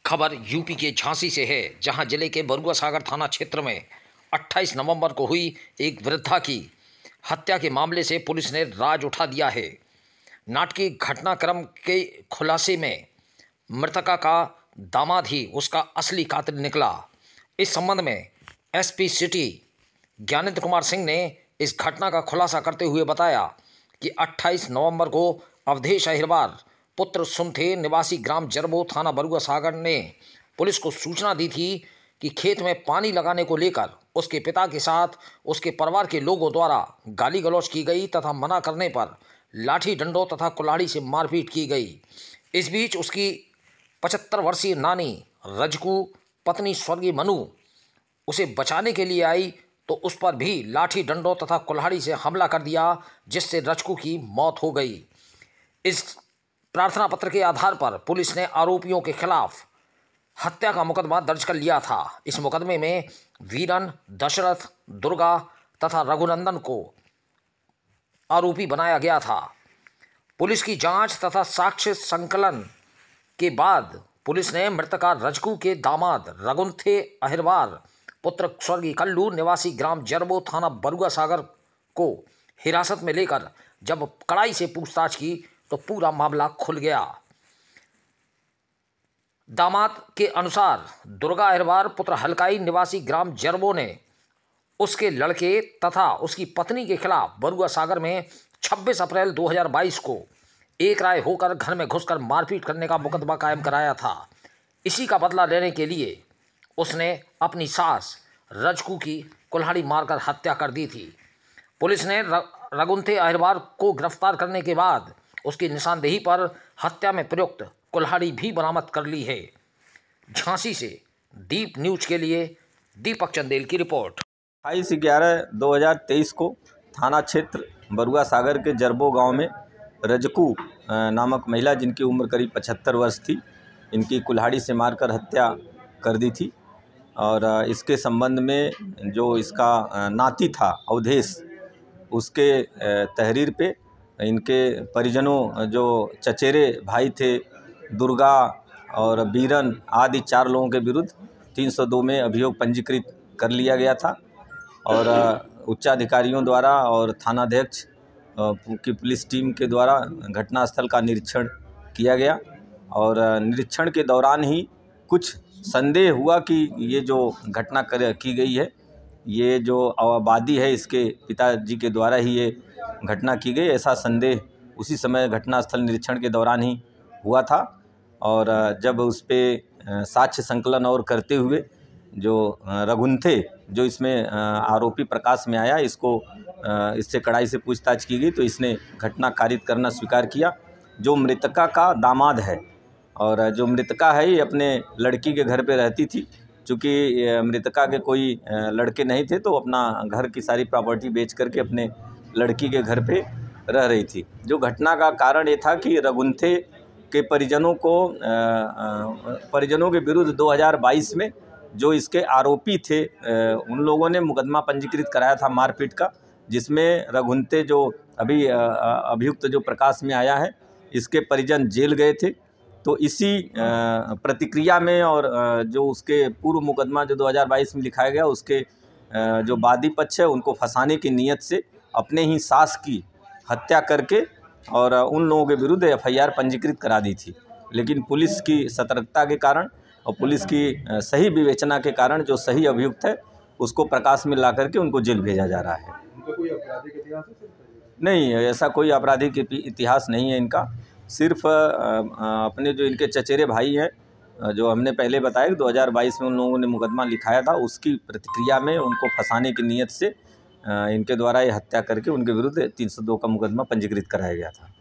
खबर यूपी के झांसी से है, जहां जिले के बरुआ सागर थाना क्षेत्र में 28 नवंबर को हुई एक वृद्धा की हत्या के मामले से पुलिस ने राज उठा दिया है। नाटकीय घटनाक्रम के खुलासे में मृतका का दामाद ही उसका असली कातिल निकला। इस संबंध में एसपी सिटी ज्ञानेंद्र कुमार सिंह ने इस घटना का खुलासा करते हुए बताया कि 28 नवंबर को अवधेश अहिरवार पुत्र सुमथे निवासी ग्राम जरबो थाना बरुआ सागर ने पुलिस को सूचना दी थी कि खेत में पानी लगाने को लेकर उसके पिता के साथ उसके परिवार के लोगों द्वारा गाली गलौज की गई तथा मना करने पर लाठी डंडों तथा कुल्हाड़ी से मारपीट की गई। इस बीच उसकी 75 वर्षीय नानी रजकू पत्नी स्वर्गीय मनु उसे बचाने के लिए आई तो उस पर भी लाठी डंडों तथा कुल्हाड़ी से हमला कर दिया, जिससे रजकू की मौत हो गई। इस प्रार्थना पत्र के आधार पर पुलिस ने आरोपियों के खिलाफ हत्या का मुकदमा दर्ज कर लिया था। इस मुकदमे में वीरन, दशरथ, दुर्गा तथा रघुनंदन को आरोपी बनाया गया था। पुलिस की जांच तथा साक्ष्य संकलन के बाद पुलिस ने मृतका रजकू के दामाद रघुनथे अहिरवार पुत्र स्वर्गीय कल्लू निवासी ग्राम जरबो थाना बरुआ सागर को हिरासत में लेकर जब कड़ाई से पूछताछ की तो पूरा मामला खुल गया। दामाद के अनुसार दुर्गा अहिरवार पुत्र हलकाई निवासी ग्राम जरबो ने उसके लड़के तथा उसकी पत्नी के खिलाफ बरुआ सागर में 26 अप्रैल 2022 को एक राय होकर घर में घुसकर मारपीट करने का मुकदमा कायम कराया था। इसी का बदला लेने के लिए उसने अपनी सास रजकू की कुल्हाड़ी मारकर हत्या कर दी थी। पुलिस ने रघुनथे अहिरवार को गिरफ्तार करने के बाद उसकी निशानदेही पर हत्या में प्रयुक्त कुल्हाड़ी भी बरामद कर ली है। झांसी से दीप न्यूज के लिए दीपक चंदेल की रिपोर्ट। 28/11/2023 को थाना क्षेत्र बरुआ सागर के जरबो गांव में रजकू नामक महिला, जिनकी उम्र करीब 75 वर्ष थी, इनकी कुल्हाड़ी से मारकर हत्या कर दी थी। और इसके संबंध में जो इसका नाती था अवधेश, उसके तहरीर पे इनके परिजनों, जो चचेरे भाई थे दुर्गा और बीरन आदि 4 लोगों के विरुद्ध 302 में अभियोग पंजीकृत कर लिया गया था। और उच्चाधिकारियों द्वारा और थानाध्यक्ष की पुलिस टीम के द्वारा घटनास्थल का निरीक्षण किया गया। और निरीक्षण के दौरान ही कुछ संदेह हुआ कि ये जो घटना की गई है, ये जो आबादी है इसके पिताजी के द्वारा ही ये घटना की गई, ऐसा संदेह उसी समय घटनास्थल निरीक्षण के दौरान ही हुआ था। और जब उस पर साक्ष्य संकलन और करते हुए जो रघुनथे, जो इसमें आरोपी प्रकाश में आया, इससे कड़ाई से पूछताछ की गई तो इसने घटना कारित करना स्वीकार किया। जो मृतका का दामाद है और जो मृतका है ये अपने लड़की के घर पे रहती थी। चूँकि मृतका के कोई लड़के नहीं थे तो अपना घर की सारी प्रॉपर्टी बेच करके अपने लड़की के घर पे रह रही थी। जो घटना का कारण ये था कि रघुनथे के परिजनों के विरुद्ध 2022 में जो इसके आरोपी थे, उन लोगों ने मुकदमा पंजीकृत कराया था मारपीट का, जिसमें रघुनथे जो अभी अभियुक्त जो प्रकाश में आया है, इसके परिजन जेल गए थे। तो इसी प्रतिक्रिया में और जो उसके पूर्व मुकदमा जो 2022 में लिखाया गया, उसके जो वादी पक्ष है उनको फंसाने की नीयत से अपने ही सास की हत्या करके और उन लोगों के विरुद्ध एफआईआर पंजीकृत करा दी थी। लेकिन पुलिस की सतर्कता के कारण और पुलिस की सही विवेचना के कारण जो सही अभियुक्त है उसको प्रकाश में ला करके उनको जेल भेजा जा रहा है। उनका कोई आपराधिक इतिहास है? नहीं, ऐसा कोई आपराधिक इतिहास नहीं है इनका। सिर्फ अपने जो इनके चचेरे भाई हैं, जो हमने पहले बताया कि 2022 में उन लोगों ने मुकदमा लिखाया था, उसकी प्रतिक्रिया में उनको फंसाने की नीयत से इनके द्वारा ये हत्या करके उनके विरुद्ध 302 का मुकदमा पंजीकृत कराया गया था।